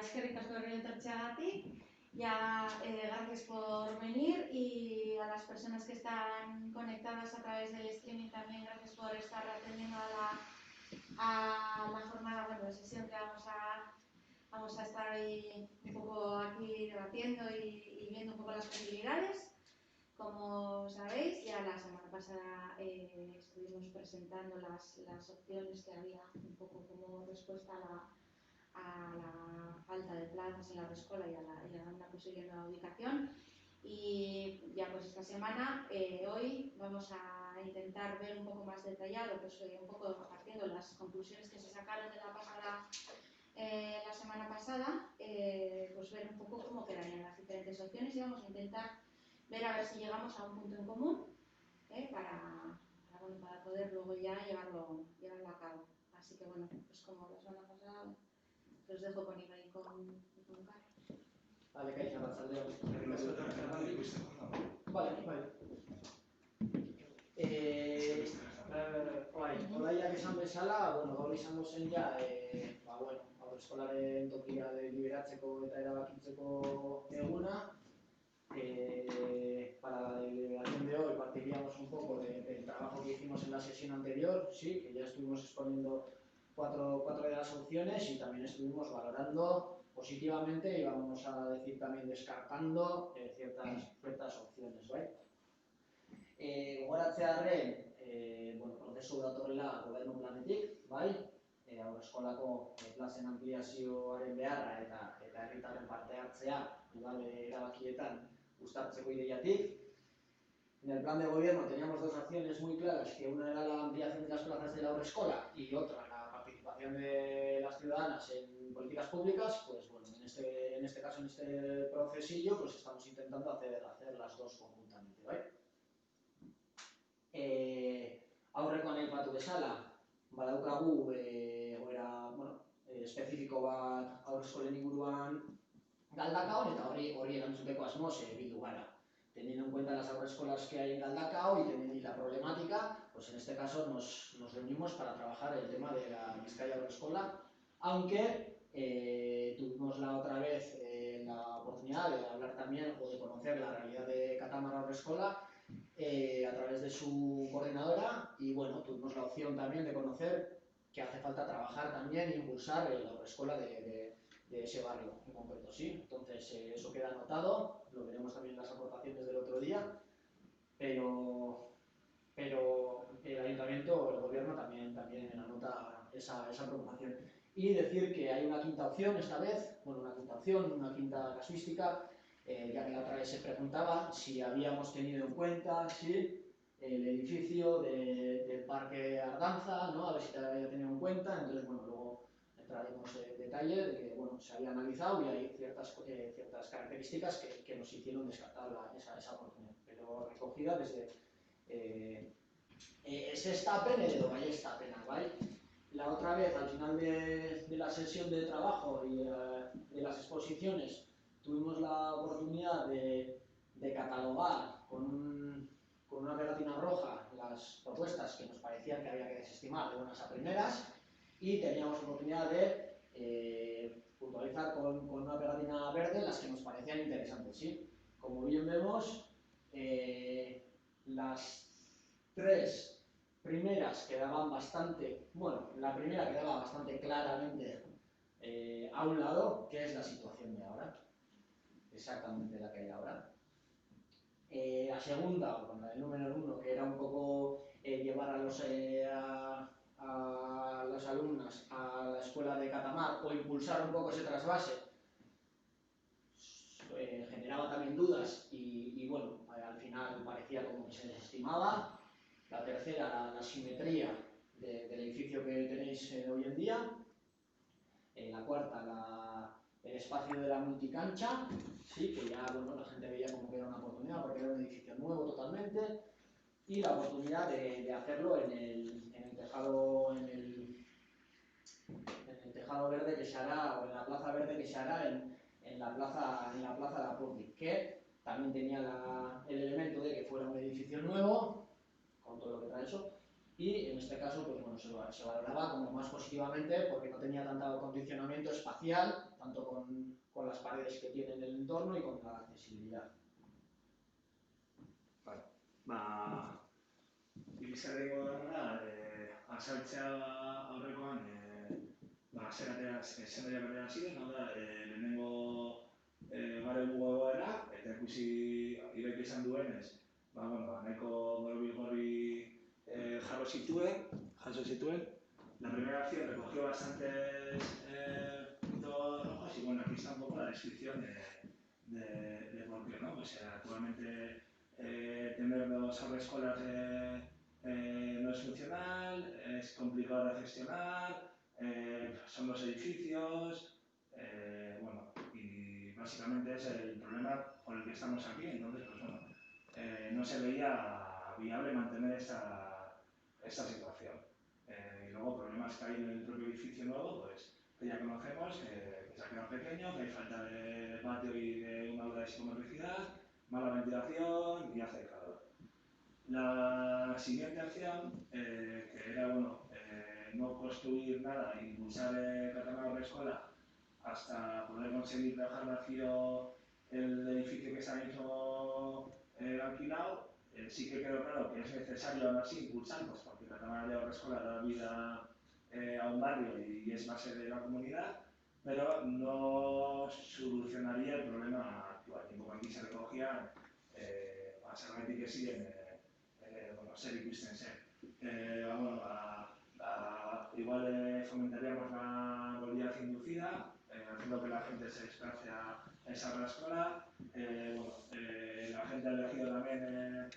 Eskerrik asko etortzeagatik. Ya, gracias por venir y a las personas que están conectadas a través del streaming también gracias por estar atendiendo a la jornada, bueno, de sesión que vamos a estar ahí un poco aquí debatiendo y viendo un poco las posibilidades. Como sabéis, ya la semana pasada estuvimos presentando las opciones que había un poco como respuesta a la falta de plazas en la escuela y a una posible nueva ubicación. Y ya pues esta semana, hoy, vamos a intentar ver un poco más detallado, pues un poco partiendo las conclusiones que se sacaron de la semana pasada, pues ver un poco cómo quedarían las diferentes opciones y vamos a intentar ver a ver si llegamos a un punto en común para poder luego ya llevarlo a cabo. Así que bueno, pues como la semana pasada, los dejo con Ibai y con Carlos. Vale, Kaisa, Arratsaldeon. Vale. Olaiak esan bezala, gaur izango zen ja, haurreskolaren tokia deliberatzeko eta erabakitzeko eguna. Para la deliberación de hoy partiríamos un poco del trabajo que hicimos en la sesión anterior, sí, que ya estuvimos exponiendo cuatro de las opciones y también estuvimos valorando positivamente y vamos a decir también descartando ciertas opciones, ¿vale? Gogoratzearren, prozesu datorrela gobernu planetik, bai? Haurreskolako plazen ampliazioaren beharra eta herritarren parte hartzea udal erabakietan uztartzeko ideiatik. En el plan de gobierno teníamos dos acciones muy claras, que una era la ampliación de las plazas de la haurreskola y otra la participación de las ciudadanas en políticas públicas. Pues bueno, en este caso, en este procesillo, pues estamos intentando hacer las dos conjuntamente, ¿vale? Aurrekoan aipatu bezala, badaukagu espezifiko bat haurreskolen inguruan Galdakao eta horri erantzuteko asmoz bildu gara. Teniendo en cuenta las haurreskolas que hay en Galdakao y la problemática, pues en este caso nos reunimos para trabajar el tema de la Vizcaya Haurreskola, aunque tuvimos la otra vez la oportunidad de hablar también o de conocer la realidad de Katamar Haurreskola a través de su coordinadora y bueno, tuvimos la opción también de conocer que hace falta trabajar también e impulsar la haurreskola de ese barrio en concreto, ¿sí? Entonces eso queda anotado, lo veremos también en las aportaciones del otro día, pero el ayuntamiento o el gobierno también anota esa preocupación. Y decir que hay una quinta opción esta vez, una quinta casuística, ya que la otra vez se preguntaba si habíamos tenido en cuenta el edificio del Parque Ardanza, ¿no? A ver si te había tenido en cuenta, entonces bueno, luego entraremos en detalle de que bueno, se había analizado y hay ciertas características que nos hicieron descartar esa oportunidad, pero recogida desde s'estapen edo baiestapenak, bai? La otra vez, al final de la sesión de trabajo y de las exposiciones, tuvimos la oportunidad de catalogar con una pegatina roja las propuestas que nos parecían que había que desestimar de buenas a primeras y teníamos oportunidad de puntualizar con una pegatina verde las que nos parecían interesantes, ¿sí? Como bien vemos, las tres primeras quedaban bastante, la primera quedaba bastante claramente a un lado, que es la situación de ahora, exactamente la que hay ahora. La segunda, con el número 1, que era un poco llevar a las alumnas a la escuela de Katamar o impulsar un poco ese trasvase, generaba también dudas y bueno, al final parecía como que se desestimaba. La tercera, la simetría del edificio que tenéis hoy en día. La cuarta, el espacio de la multicancha, sí, que ya bueno, la gente veía como que era una oportunidad porque era un edificio nuevo totalmente. Y la oportunidad de hacerlo en el tejado, en el tejado verde que se hará, o en la plaza verde que se hará en la plaza de la Public, que también tenía el elemento de que fuera un edificio nuevo, con todo lo que trae eso, y en este caso pues, bueno, se valoraba como más positivamente porque no tenía tanto acondicionamiento espacial, tanto con las paredes que tiene en el entorno y con la accesibilidad. Vale. Ibizarriko da, azaltzea aurrekoan, zendaria berdea ziren, hau da, lehenengo gare egoera, eta ikusi Ibaik izan duenez, nahiko gorri jaso zituen. La primera acción recogió bastantes puntos rojos y bueno, aquí está un poco la descripción de por qué, ¿no? Pues actualmente tener dos haurreskolas no es funcional, es complicado de gestionar, son dos edificios, y básicamente es el problema por el que estamos aquí. Entonces, pues bueno, no se veía viable mantener esta situación. luego problemas que hay en el propio edificio nuevo, pues que ya conocemos, que se ha quedado pequeño, que hay falta de patio y de un aula de psicomotricidad, mala ventilación y hace calor. La siguiente acción, que era no construir nada e impulsar Catamar Escuela hasta poder conseguir dejar vacío el edificio que está mismo alquilado, sí que quedó claro que es necesario aún así impulsar, pues porque Catamar de Escuela da vida a un barrio y es base de la comunidad, pero no solucionaría el problema actual. Y como aquí se recogía, a Serreti que siguen, zer ikusten zen. Igual fomentaríamos la movilidad inducida, haciendo que la gente se desplace a esa escuela. La gente ha elegido también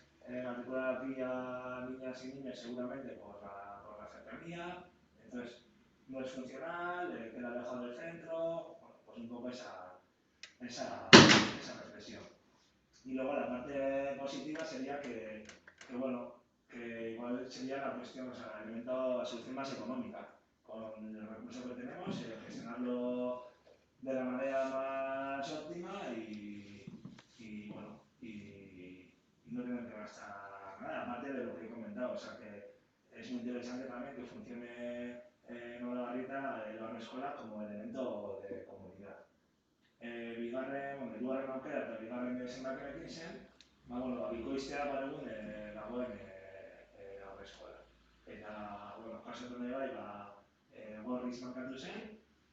matricular aquí a niñas y niños seguramente por la cercanía. Entonces, no es funcional, queda lejos del centro. Bueno, pues un poco esa reflexión. Y luego la parte positiva sería que igual sería la cuestión, el elemento, la solución más económica. Con el recurso que tenemos, gestionarlo de la manera más óptima y no tener que gastar nada, aparte de lo que he comentado. O sea que es muy interesante también que funcione Nueva Barrieta, la escuela, como elemento de comunidad. Hirugarren aukera eta bigarren zenbakiarekin zen, bikoiztea baregun dagoen aurreskola. Eta, kasetan ere bai, gorriz markatu zen,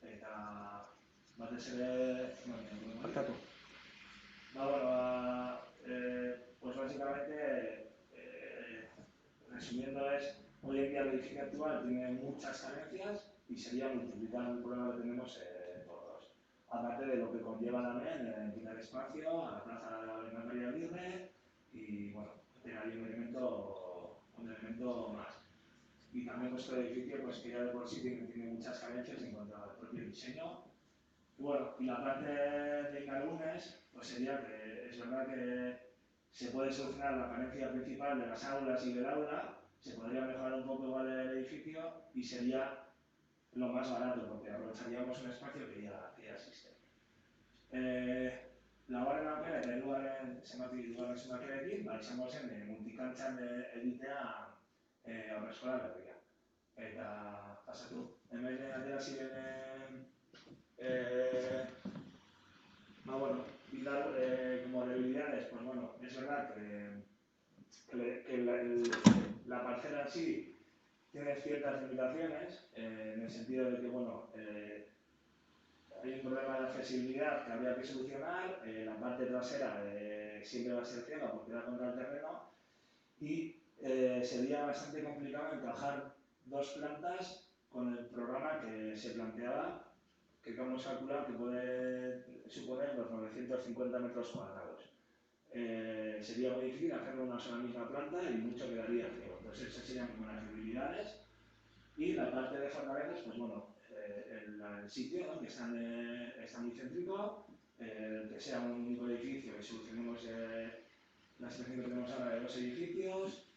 eta batez ere, markatu. Pues básicamente, resumiendo hoy en día el edificio actual tiene muchas carencias y sería multiplicar el problema que tenemos por dos. Aparte de lo que conlleva también quitar espacio a la plaza de la Avenida María Aguirre y tener ahí un elemento más. Y también nuestro edificio, pues que ya de por sí tiene muchas carencias en cuanto al propio diseño. Y la parte de Ingalgunes, pues sería que es verdad que se puede solucionar la carencia principal de las aulas y del aula, se podría mejorar un poco igual el edificio y sería lo más barato, porque aprovecharíamos un espacio que ya existe. Laugarren aukera eta hirugarren zenbakiarekin, izango zen multikantzan egitea aurreskola berria. Eta pasatu, hemen atera ziren como debilidades, pues es verdad que la parcela en sí tiene ciertas limitaciones, en el sentido de que hay un problema de accesibilidad que habría que solucionar, la parte trasera siempre va a ser ciega porque da contra el terreno y sería bastante complicado encajar dos plantas con el programa que se planteaba, que hemos calculado que puede suponer los 950 metros cuadrados. Sería muy difícil hacerlo en una sola misma planta y mucho quedaría ciego. Entonces esas serían como las debilidades. Y la parte de fortalezas, pues el sitio, ¿no? Que está muy céntrico, que sea un único edificio, que solucionemos la situación que tenemos ahora de dos edificios,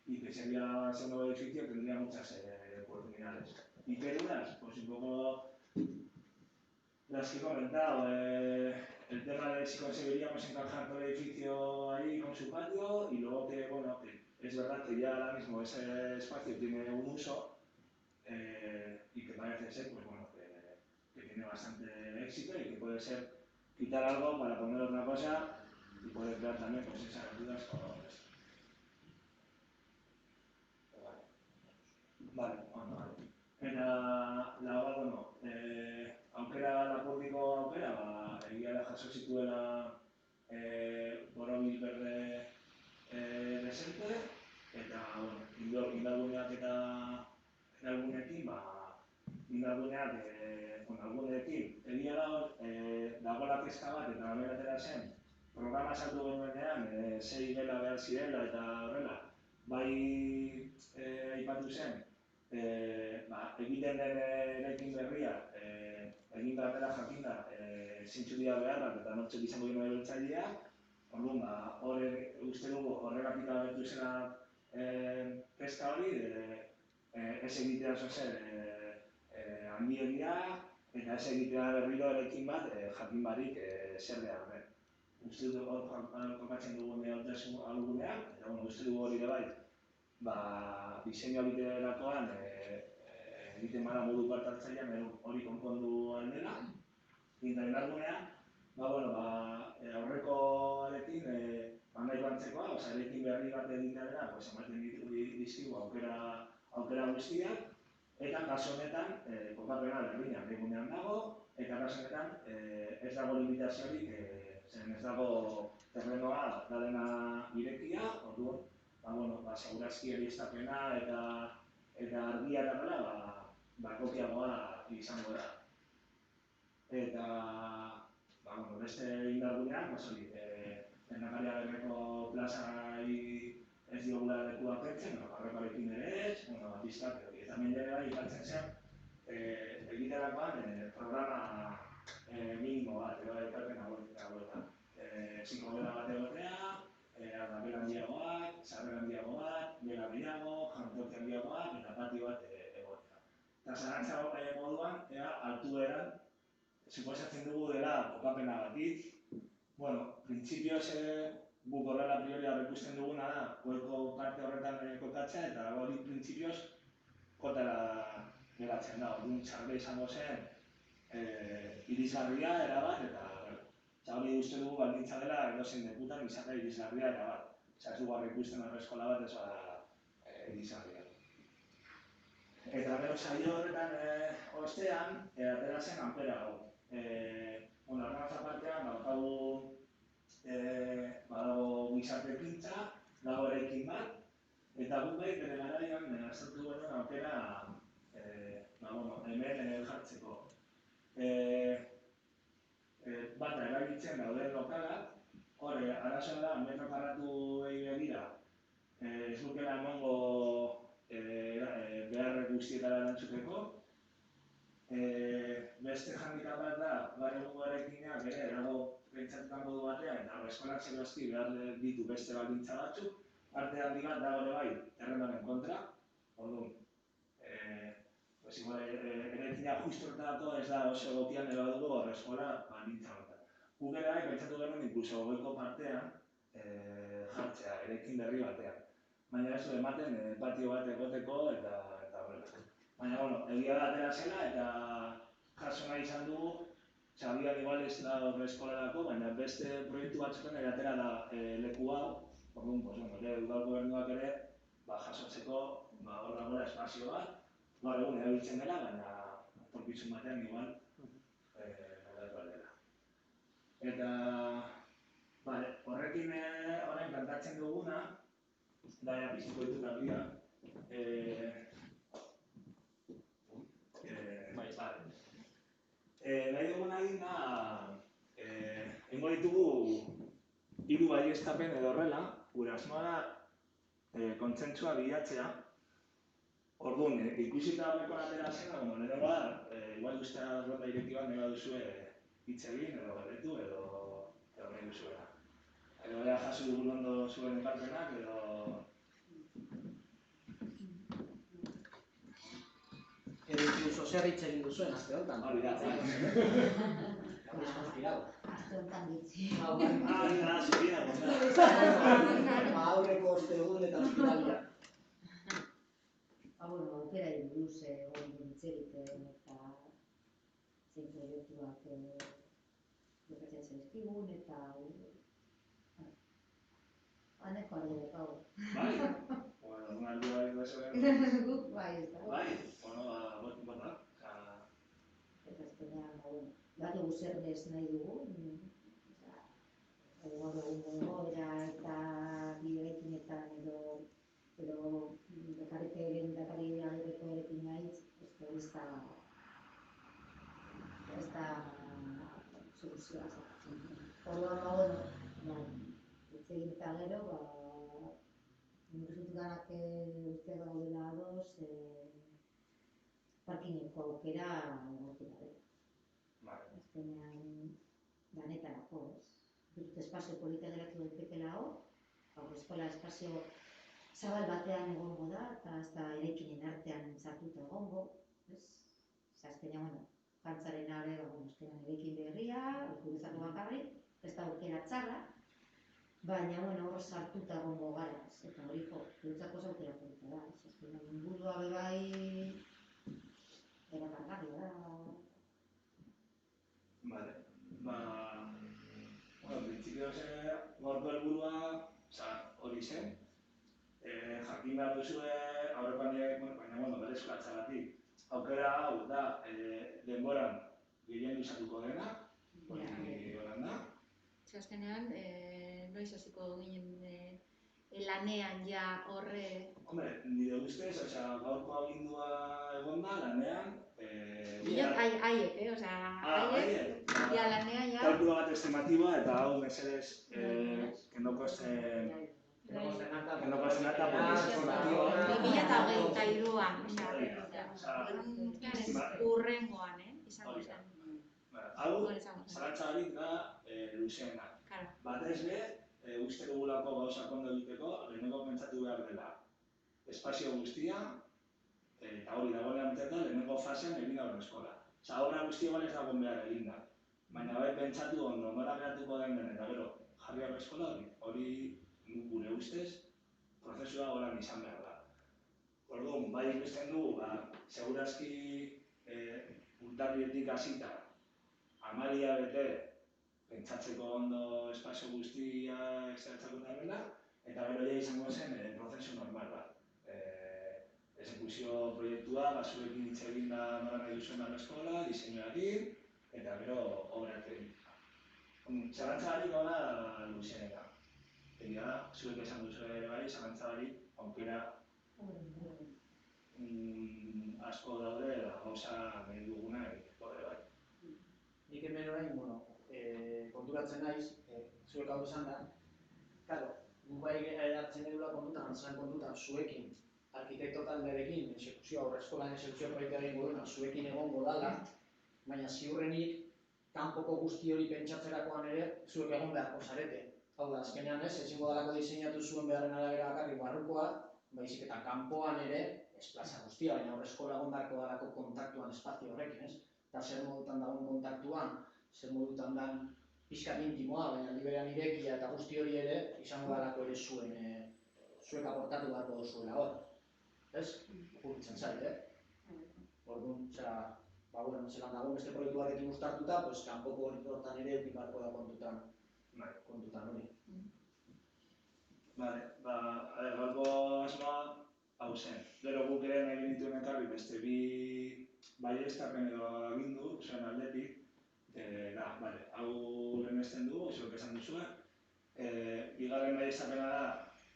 y que sería ese nuevo edificio tendría muchas oportunidades. ¿Y qué dudas? Pues un poco las que he comentado. El tema de si conseguiríamos encajar todo el edificio ahí con su patio y luego que es verdad que ya ahora mismo ese espacio tiene un uso y que parece ser que tiene bastante éxito y que puede ser quitar algo para poner otra cosa y poder crear también esas dudas con esto. Vale. Eta aukera lapurdiko aukera, egia da jaso zituela borobil berde desente, eta indarguneak eta indarguneekin, alguneekin egia dagoela kezka bat eta hemen atera zen, programa sartu genuenean, 6 gela behar zirela eta horrela, bai aipatu zen, egiten den eraikin berria, egin behar dela jakinda, zintzu dira beharrak eta nortzuk izango dira erabiltzaileak. Orduan, uste dugu horregatik agertu zela inkesta hori, ez egitea zozen handiegia, eta ez egitea berriro erekin bat jakin barik zer behar den. Uste dut hor kokatzen dugun algunean, eta uste dugu hori ere bai, diseinua egiterakoan egiten bada modu partartzailean hori konpondu aldela. Eta indargunean, aurrekoarekin nahiko antzekoa, erekin berri bat egitea dela, ematen dizkigu aukera guztiak, eta kasu honetan kokapena berdina egunean dago, eta kasu honetan ez dago limitaziorik, zen ez dago terrenoa dena irekia, orduan, segurazki eriztapena eta argia eta nola, kopiagoa izango da. Eta, beste indargunean, lehendakaria berreko plazai ez diogula lekua aurretzen, aurrekoarekin ere ez, biztak, eta mendere bai ikatzen zen, egiterakoan programa minimo bat, ekarpen hauetan. Psikogela bat egotea, gela handiagoak, sarrera handiago bat, gela gehiago, jantoki handiagoak, eta patio bat egotea. Eta zarantza moduan, altueran, suposatzen dugu dela kokapenagatik. Printzipioz guk horrela priori aurreikusten duguna da, goiko parte horretan kokatzea, eta hori printzipioz kotara geratzen da. Orduan txarbe izango zen, irisgarria erabat, eta hori uste dugu baldintza dela edozein lekutan izatea irisgarria erabat. Ez dugu aurreikusten aurreskola bat ez bada irisgarria. Eta gero saio horretan ostean, atera zen anpera hau. Arnantza partean badago gizarte ekintza, dago eraikin bat, eta guk bai bere garaian aztertu genuen aukera hemen jartzeko. Bata erabiltzen dauden lokalak, hor arazoa da, metro karratuei begira, ez lukela emango behar guztietara erantzuteko. Beste handicap bat da, gaur egungo eraikinak ere dago pentsatutan modu batean, eta eskolak zegozki behar ditu beste baldintza batzuk, parte handi bat dago ere bai terrenaren kontra, orduan. Eraikina justuetako ez da oso egokian eba dugu eskola baldintza batean. Guk ere bai pentsatu genuen inkluso goiko partean jartzea, eraikin berri batean. Baina ez du ematen patio bat egoteko eta horrela. Baina, egia da atera zela eta jaso nahi izan dugu, Xabian igual ez da horre eskolarako, baina beste proiektu batzuken ere atera da leku hau. Orduan, udal gobernuak ere jasotzeko hor dagoela espazio bat, gaur egun erabiltzen dela, baina etorkizun batean igual aldatu aldera. Eta, horrekin orain plantatzen duguna, da piztuko ditut argia. Nahi duguna egin da, hengo ditugu 3 baieztapen edo horrela, gure asmoa da kontsentsua bilatzea. Orduan, ikusita horreko atera zena, lehenengoa, igual guztia ronda direktiban nahi baduzue hitz egin edo galdetu edo nahi duzuela. Edo ea jaso dugun ondo zuen ekarpenak edo... Edo inkluso zer hitz egin duzuen azte honetan. Hori da, Gabriz konspirau. Azte honetan ditzi. Zubia, gonda. Aurreko ostegun eta ospitalia. Aukera buruz egon hitz egiten eta zein proiektuak jokatzen zaizkigun eta haneko argi dekago. Bai? Bueno, aldi bai beso Guk bai ez da. Bai? Bota. Eta azkenean, badu zer ez nahi dugu. Gaur egungo egoera eta bidegaikinetan edo dekari agerreko erekin gaitz, ez da soluzioa zartzen. Orduan, hitz egin eta gero, nik uste ganak guztiak gaudela ados, parkineko aukera egoki dela. Azkenean, danetarako, ez? Dut espazio polita geratu daitekela hor, eskola espazio zabal batean egongo da, eta azkenean, bueno, jantzaren abe, azkenean eraikin berria, guretzako bakarrik, ez da aukera txarra, baina, bueno, hor sartuta egongo gara, eta hori, guretzako ez aukera polita da, azkenean ingurua bebai, erakargarria da. Vale, printzipioz gaurko helburua, hori zen, jakin behar duzue aurrekoan baina berezkuratzagatik. Aukera hau da denboran gehien izatuko dena, hori horan da. Azkenean, noiz hasiko ginen lanean ja horre... Hombre, nire ustez, gaurko agindua egon da, lanean... Haiek, haiek, ja lanean ja... Kalkulo bat estimatiboa eta hau mesedez, que no costen nada, porque es estimatiboa... 2023an, urrengoan, izango zen. Hau, zalantzabarik da luzeena. Batez be, uste dugulako gauzak ondo egiteko, lehenengo pentsatu behar dela. Espazio guztia, eta hori dagoenean beteta, lehenengo fasean egin da horreskola. Obra guztia igual ez dagoen behar egin da. Baina bai pentsatu ondo, nora geratuko den den, eta gero, jarri horreskola hori gure ustez, prozesua horan izan behar da. Orduan, bai ikusten dugu, segurazki urtarrietik hasita, 10 hilabete pentsatzeko ondo espazio guztia extratzeko dela, eta gero ja izango zen prozesu normal bat. Exekuzio proiektua, zuekin hitz egin da nola nahi duzuen eskola, diseinuarekin, eta gero obrak egin. Zalantzabarik hona luzenera. Egia da, zuek esan duzu ere bai, zalantzabarik aukera asko daude gauza nahi duguna egiteko ere bai. Nik hemen orain, konturatzen naiz, zuek hau esan da, claro, gu bai hartzen edula kontutan, zuekin, arkitekto taldearekin, aurreskolan exekuzio proiektua egingo duena, zuekin egongo dala, baina ziurrenik, kanpoko guzti hori pentsatzerakoan ere, zuek egon beharko zarete. Hau da, azkenean ez, ezingo dalako diseinatu zuen beharren arabera bakarrik barrukoa, baizik eta kanpoan ere, ez plaza guztia, baina aurreskola egon beharko dalako kontaktuan espazio horrekin, ez? Eta zer modutan dagoen kontaktuan, zer modutan dan pixkat intimoa, baina liberan irekia eta guzti hori ere, izango dalako ere zuek aportatu beharko duzuela hor. Ez? Juritzen zait, Orduan, zelan dago beste proiektu batekin uztartuta, kanpoko horretan ere eukin beharko da kontutan hori. Gaurko asmoa hau zen. Gero guk ere nahi genituen ekarri beste bi baieztapen edo agindu, zuen aldetik. Hau lehenesten dugu, zuek esan duzuen. Bigarren baieztapena da,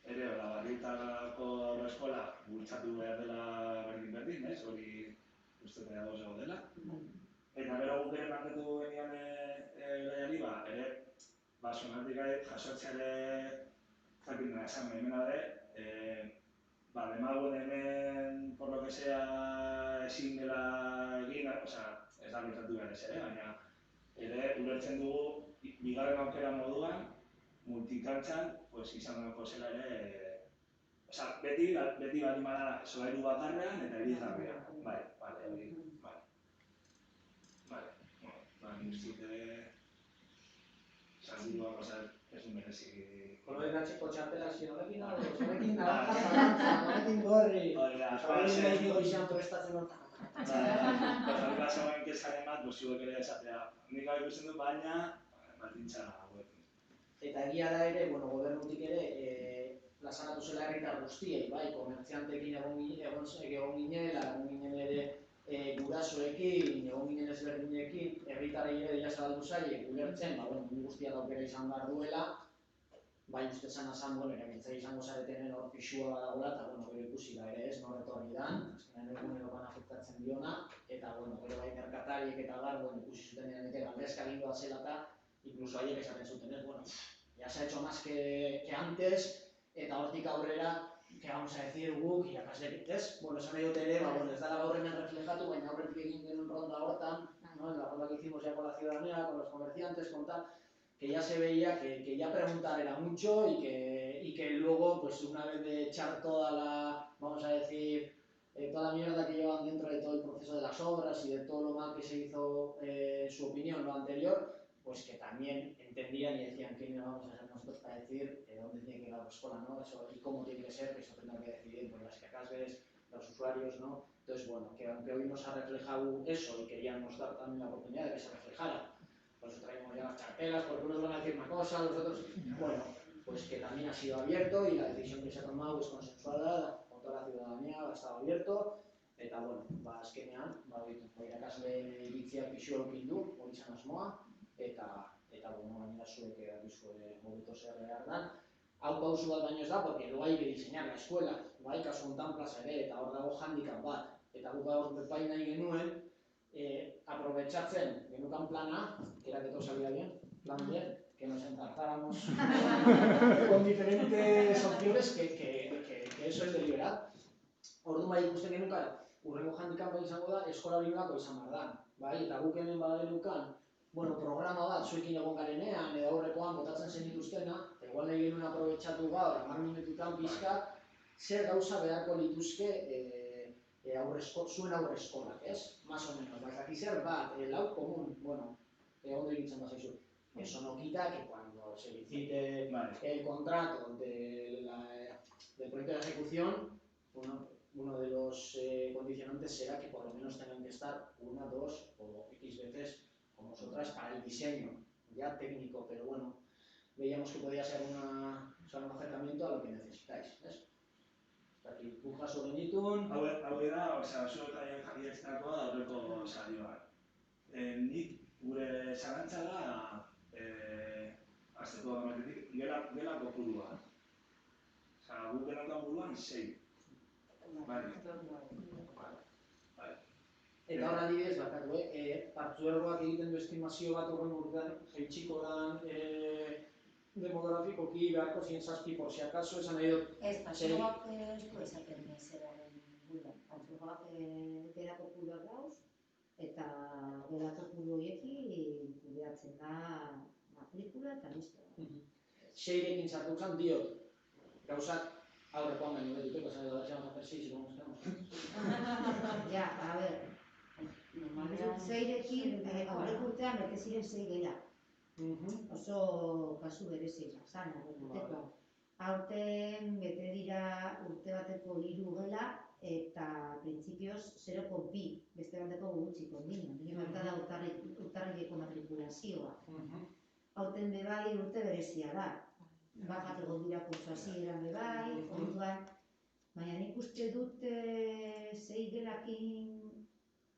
ere, Barrietako aurreskola bultzatu behar dela berdin, ez? Hori uste dago zago dela. Eta gero guk ere marketu genian gaiari, ere, sonatik jasotzeare jakin dena esan behimena ere, demaguen hemen, por lo que sea, ezin dela egin, ez da gertatu behar ez ere, baina ere, ulertzen dugu, bigarren aukera moduan, multikantzan, izan dago zela ere, beti baldin bada solairu bakarrean eta irizgarrian. Hori. Nik uste salburuak ez du merezi... Koloregatzeko txartelak ziren horrekin honekin gorri. Hori nahi goizan prestatzen hortan. Hori zegoen kezkaren bat, zuek ere esatea. Nik hau ikusten dut, baina baldintza hauekin. Eta egia da ere, gobernutik ere, plazaratu zela herritar guztiei, komertziantekin egon ginen ere gurasoekin, egon ginen ezberdinekin, herritarei ere dira zabaldu zaie, ulertzen, guztiak aukera izan behar duela, bai uste zan, erabiltzea izango zaretenen hor pixua badagoela, eta gero ikusi da ere ez, norreto hori dan, azkenean egunerokan afektatzen diona, eta gero bai merkatariek eta bar, ikusi zutenean ere galdezka gindua zela eta, inkluso haiek esaten zuten ez, ya se ha hecho más que antes, eta hortik aurrera, que vamos a decir guk, irakaslerik, ez? Esan nahi dut ere, ez dara gaur hemen reflejatu, baina horretik egin genuen ronda hortan, la ronda que hicimos ya con la ciudadanía, con los comerciantes, con tal, que ya se veía que ya preguntar era mucho y que luego, pues una vez de echar toda la, vamos a decir, toda la mierda que llevan dentro de todo el proceso de las obras y de todo lo anterior, pues que también entendían y decían quiénes vamos a ser nosotros para decir dónde tiene que ir la autoescola, ¿no? Eso, y cómo tiene que ser, que eso tendrán que decidir pues, las CACASBs, los usuarios, ¿no? Entonces, bueno, que aunque hoy nos ha reflejado eso y queríamos dar también la oportunidad de que se reflejara, por eso traemos ya las cartelas, porque unos van a decir una cosa, los otros, bueno, pues que también ha sido abierto y la decisión que se ha tomado es consensuada con toda la ciudadanía, ha estado abierto, eta, bueno, azkenean, irakasle iritzia pixua eukin du, hori izan asmoa, eta bueno, gainera zuek dizue hobeto zer behar dan. Hau pausu bat baino ez da, porque lo hay que diseñar la escuela, bai, kasu honetan plaza ere, eta hor dago handicap bat. Eta guk gaur bepai nahi genuen, aprovechatzen genukan plana, que era que todo salía bien, plan bien, que nos entarzáramos con diferentes opciones, que eso es deliberat. Orduan bai ikusten genukan, urrengo handicapa izango da, eskola biolako izan behar da. Bai, eta guk hemen badagenukan, bueno, programa bat zuekin egon garenean, edo aurrekoan botatzen zen dituztena, igual nahi genuen aprobetxatu gaur, 10 minututan pizkat, zer gauza beharko lituzke zuen aurre eskolak, ez? Más o menos, baina zer bat, lau komun, bueno, ondo egitzen bazaizu. Eso no quita que cuando se licite el contrato del proyecto de ejecución, uno de los condicionantes será que por lo menos tengan que estar 1, 2 o X veces con vosotras para el diseño, ya técnico, pero bueno, veíamos que podía ser un acercamiento a lo que necesitáis, ¿ves? Eta aquí, bujaso genitun... Hau da, zuetaien jakietztakoa aurreko sarioan. Nik gure zalantza da, azteko amatetik, gela kopurua. Guk genaukan buruan 6. Eta hor adibidez, bakatu, partzuergoak egiten du estimazio bat horren urtean, jaitsiko dan demografikoki beharko 107 por si acaso, esan nahi dut... Ez, partzuergoak ez du esaten zeraren buruan. Partzuergoak gerako puruak dauz, eta gerako puru horiekin kudeatzen da matrikula eta listo. 6rekin sartu zan diot, gauzak aurrekoan baino dut, esan edo batxean jafer 6, si vamos quedamos. Ja, a ver, 6rekin aurreko urtean bete ziren 6 gela. Oso kasu berezia, zan, urtekoa. Aurten bete dira urte bateko 3 gela eta printzipioz 0,2 beste bateko gutxiko dino. Dino bat da urtarrileko matrikulazioa. Aurten bebai urte berezia da. Bajat egon dira kursu hasieran bebai, orduan, baina nik uste dut 6 gelakin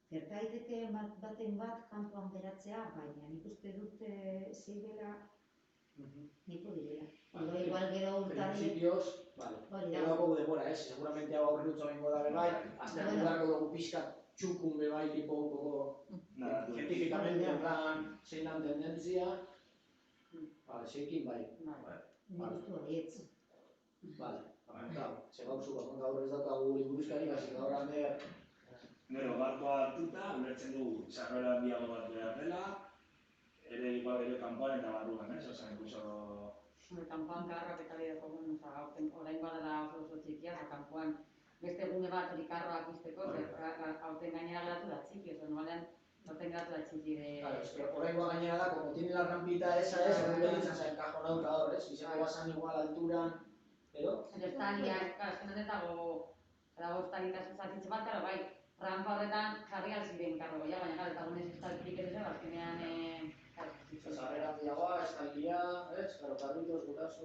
gerta daiteke baten bat kanpoan geratzea, baina nik uste dut 6 gela niko direla. Igual gero urtarri... Principios, vale. Ego dago demora, seguramente hau aurrerutza bengo da bebai, aztertu beharko dugu pixkat txukun bebai, tipo un poco científicamente, en plan, zein lan tendentzia, vale, seikin bai. Nik uste horietz. Vale, apuntado. Se gauzu apuntado ez daukagu liburuzkari, hasi gaur handeak. Gero, barkoa hartuta, ulertzen dugu, sarrera handiago bat behar dela, ere igual ere kanpoan eta barruan, osan ikuso... Kanpoan karroak eta bideko, orain badala oso txikia, kanpoan beste gune bat hori karroak izteko, hauten gainera geratu da txiki, oso normalean hauten geratu da txiki de... Claro, es que orain gainera da, como tiene la rampita esa, hori behitzen zain kajonador, izango basan igual alturan, pero... Estalia, azkenan ez dago estalita zazitxe bat, karo, bai, rampa horretan jarri alziren karro goia, baina gara, eta gunez estalpirik ez zer, azkenean... Zarrera handiagoa, estalia, karo, karritos, guraso...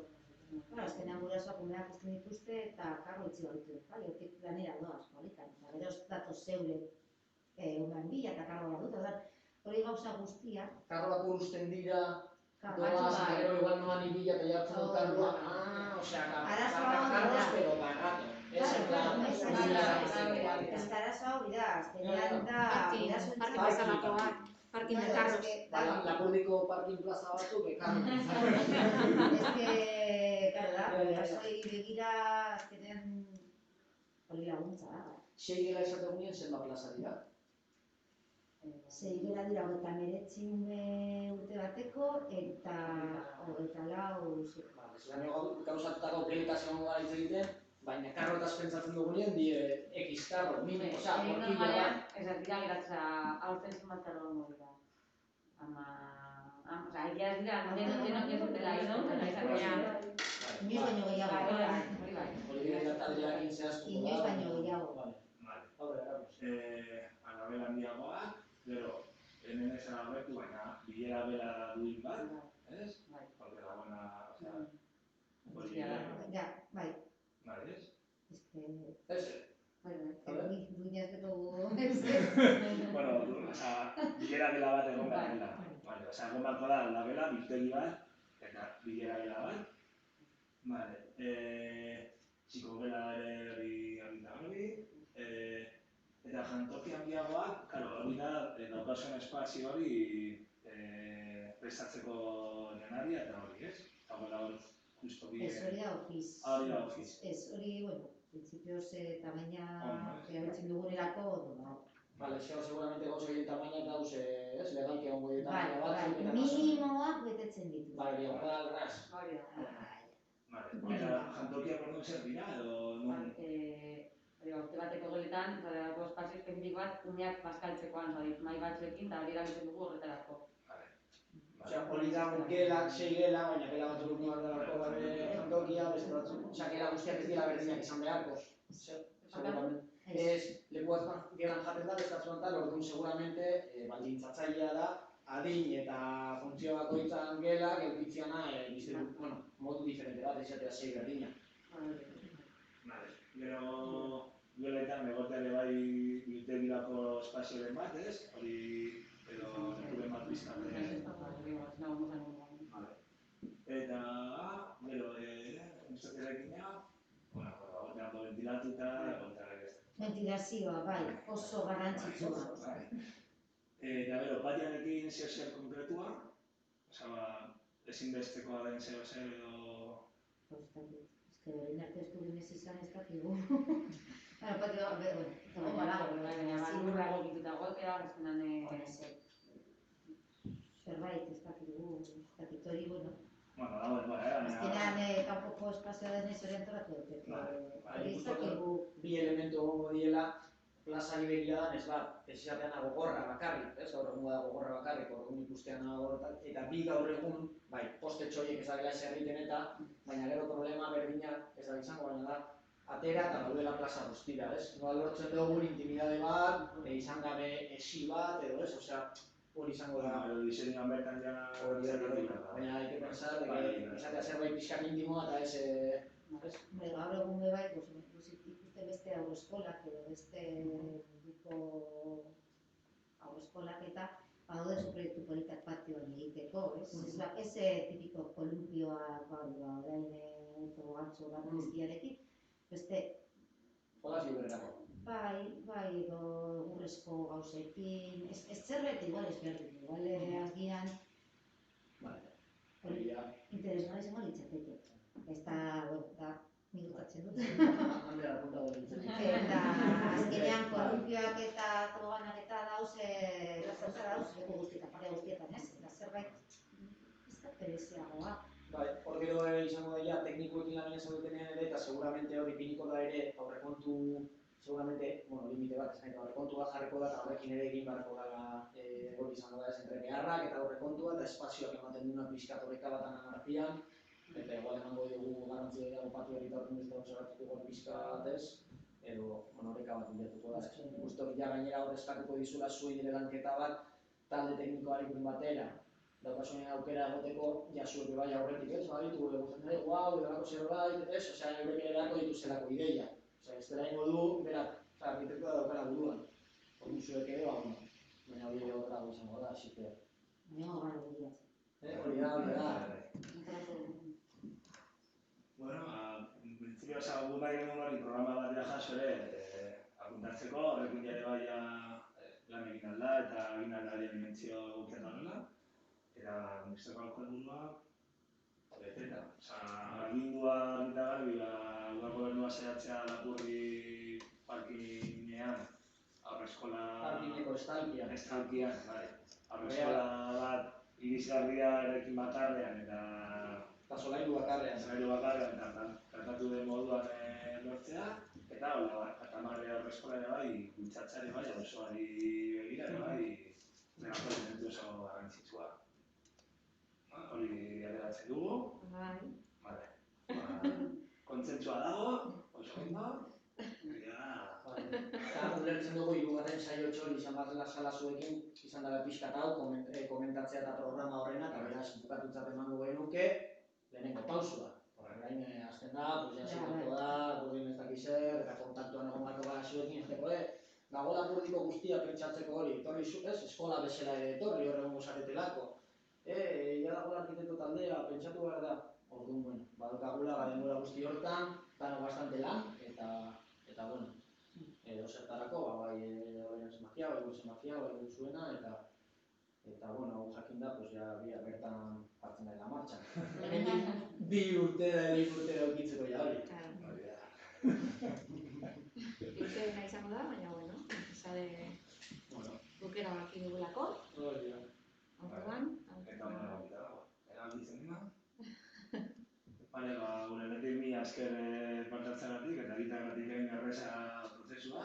Azkenean gurasoak umeak izten dituzte eta karro itzi baditu. Bai, hortik lanera doaz, politan. Eta gero datoz zeure umean bila eta karro bat dut. Hori gauza guztia... Karroak urusten dira, doaz, gero igual noan ibila eta jartzen dut karroa. Osea, karros, pero barato. Ez da arazoa hori da, azkenean da... Parkin bezalakoak, parkin de carros. Lapurdiko parkin plaza batzuk, karro. Ez que, claro da, arrazoi begira azkenean hori laguntza da. 6 gela esaten guen zenba plaza dira? 6 gela dira 19 urte bateko eta 24 Zeran gauzatutako klinikazioan gara hitz egiten, baina karrotaz pentsatzen dugunean, X karro, mínimo, osea, horkila bat. Ez da, dira geratzea, aurten zenbat karro gongo dira. egia ez dira, denok ez dutela izan. Inoiz baino gehiago. Hori bai. Hori dira taldeakin zehaztuko da. Inoiz baino gehiago. Vale. Aurrera, Anabel handiagoak, gero, hemen ez agertu, baina bilera bela duin bat, ez? Bai. Porque la buena, hori Ja, Ja, bai. Bai, ez? Ez, Duinaz dugu. Bueno, bilera bela bat egon behar dela. Vale, egon beharko da, la bela, biltegi bat, eta bilera bela bat. Vale, txiko bela ere hori, eta jantoki handiagoak, hori da, daukasun espazio hori prestatzeko janaria eta hori, ez? Eta hori justo bi... Ez hori da ofiz. Hori da ofiz. Ez hori, bueno, principios tamaina erabiltzen dugunerako ondo da. Vale, seguramente gauza egin tamaina eta dauz, ez, legalki egongo dira tamaina Bai, batzuk. minimoak betetzen ditu. Bai, diagonal ras. hori da. Vale, eta jantokiak orduan zer dira, edo nun? Urte bateko goletan, espazio espezifik bat, umeak bazkaltzekoan, mai batzuekin, eta hori erabiltzen dugu horretarako. Osea, hori da gelak, 6 gela, baina gela bat urrutu bat delako gabe jantokia, beste batzuk. Osea, gela guztiak ez dira berdinak izan beharko. Ez, lekuak gelan jaten da, bestatzen tal, orduan seguramente baldintzatzailea da, adin eta funtzio bakoitzan gelak eukitziana modu diferente bat, esatea 6 berdinak. Gero, geletan egotea ere bai biltegirako espazioren bat, ez? Hori, edo lekuren bat bizkatzen. Eta, gero, erakina, dago ventilatuta, Ventilazioa, bai, oso garrantzitsua. Eta, gero, patiarekin zer konkretua, osea, ezinbestekoa den zer edo... Orain arte ez dugu inez izan ez dakigu. Patio egon balago, Lurra egokituta egotea, azkenan... Zerbait ez dakigu, ez dakit hori, bueno. Bueno, dago, Azkenean kanpoko espazioa denez orientoratu dut. Hori ez dakigu. Bi elementu egongo diela, plazari begira dan ez bat, ez izatean gogorra bakarrik, ez? Gaur egun da gogorra bakarrik, orduan ikustean gogorretan, eta bi gaur egun, bai, postetxo horiek ez dela ez egiten eta, baina gero problema berdina ez da izango, baina da, atera eta gaudela plaza guztira, ez? Nola lortzen dugun intimidade bat, izan gabe esi bat, edo ez, osea, hori izango da. Pero diseinioan bertan ja... Baina hay que pensar que izatea zerbait pixkan intimoa eta ez... Gaur egun bai, ikuste beste aurreskolak edo beste munduko aurreskolak eta badaude proiektu politak patioan egiteko, ez? Ez tipiko kolumpioak, orain tobogantzo bat guztiarekin, beste... Jolazio berrerako. Bai, edo egurrezko gauzekin, ez zerbait igual ezberdin, igual agian... Interesgarri izango litzateke. Ez da, minutatzen dut. Eta azkenean kolumpioak eta toboganak eta dauz, leku guztietan, pare guztietan, ez? Eta zerbait, ez da pereziagoa. Bai, hor gero izango daia, teknikoekin lan egin zaudetenean ere, eta seguramente hori piniko da ere, aurrekontu, seguramente, limite bat, esan aurrekontua jarriko da, eta horrekin ere egin beharko dela hori izango da ez entre beharrak eta aurrekontua, eta espazioak ematen duna pixkat horreka batan artean, eta igual emango dugu garrantzia dago patio hori eta horrekin ez dago zerratuko igual pixkat ez, edo horreka bat bilatuko da. Justo ja gainera hor eskatuko dizula zuen nire lanketa bat, talde teknikoarekin batera, daukasunen aukera egoteko, ja zuek bai aurretik ez, baditu, gustatzen zaigu hau, edolako zerbait, ez, osea, eurek ere beharko dituzelako ideia. Osea, ez dela ingo du, berak, arkitektua daukara buruan. Hori zuek ere, baina hori ere horrela izango da, así. Baina gara begiratzen. Hori da. Bueno, en principio, gu nahi genuen hori programa bat dira jaso ere, apuntatzeko, horrekin jare baia lan egin alda eta egin aldari dimentsio egokiatu horrela. Eta Ministerko Alkoholburua, beteta. Agindua gita garbi, udal gobernua saiatzea Lapurdi parkinean, aurreskola... Parkineko estalkian. Estalkian, bai. Aurreskola bat irisgarria erekin bakarrean eta... Eta solairu bakarrean. Solairu bakarrean eta tratatu den moduan lortzea. Eta hola, Katamarre aurreskola ere bai, bultzatzea ere bai, osoari begira ere bai, delako elementu oso garrantzitsua. Hori aderatzen dugu. Bai. Vale. Kontzentzua dago, oso ondo. Eta ulertzen dugu hirugarren saio hori izan bat zala zuekin, izan dela pixkat hau, komentatzea eta programa horrena, eta beraz bukatutzat emango genuke, lehenengo pausua. Horrein azten da, jasitako da, burdin ez dakiz eta kontaktuan egon barko gara zuekin, ezteko, dagoela burdiko guztia pentsatzeko hori, etorri zu, eskola bezala ere etorri horregongo zaretelako. Ja dagoela arkitekto taldea, pentsatu behar da. Orduan, bueno, badokagula denbora guzti hortan, dano bastante lan, eta bueno, zertarako, bai horrein zemakia, bai gure zemakia, bai gure zuena, eta bueno, hau jakin da, bihar bertan hartzen dela martxan. Bi urte daukitzeko ja hori. Irtena izango da, baina bueno, izade guk erabaki dugulako. Orduan, eta erabakitzen dena. Bale, gure letik mila esker partatzeagatik eta egiteagatik egin erreza prozesua.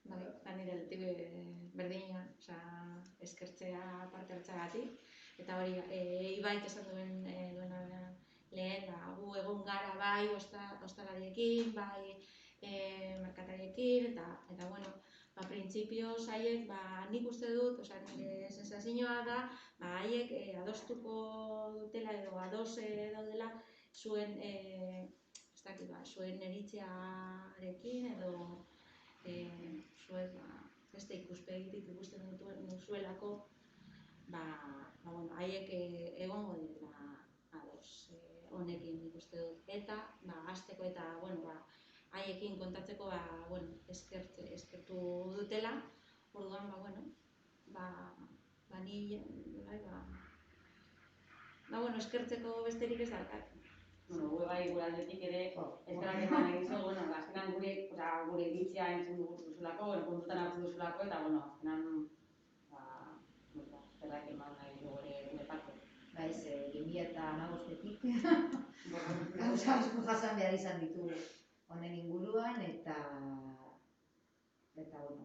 Bai, nire letik berdina, eskertzea parte hartzeagatik. Eta hori, Ibaik esan duena lehen, gu egon gara bai ostalariekin, bai merkatariekin, eta bueno, printzipio haiek, nik uste dut, nire sensazioa da, haiek adostuko dutela edo ados daudela zuen eritzearekin edo zuen beste ikuspegitik ikusten duzuelako, haiek egongo direla ados honekin nik uste dut. Eta, hasteko eta, haiekin kontatzeko, eskertu dutela, orduan, eskertzeko besterik ez daukat. Gure bai gure aldetik ere eskerrak eman egizu, azkenan gure iritzia entzun duzulako, kontutan hartu duzulako, eta azkenan eskerrak eman nahi gure parte. Baiz, 2015-etik gauza asko jasan behar izan ditugu honen inguruan, eta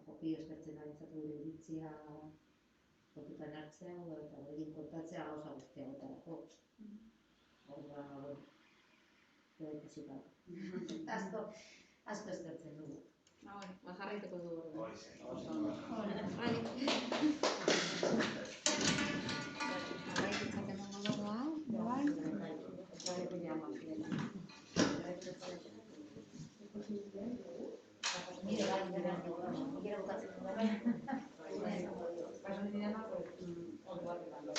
jopi eskertzen dabitzatu gure iritzia kontutan hartzea, eta horrekin kontatzea gauza guztia gotarako. Orduan, asko eskertzen dugu. Jarraituko dugu. Paso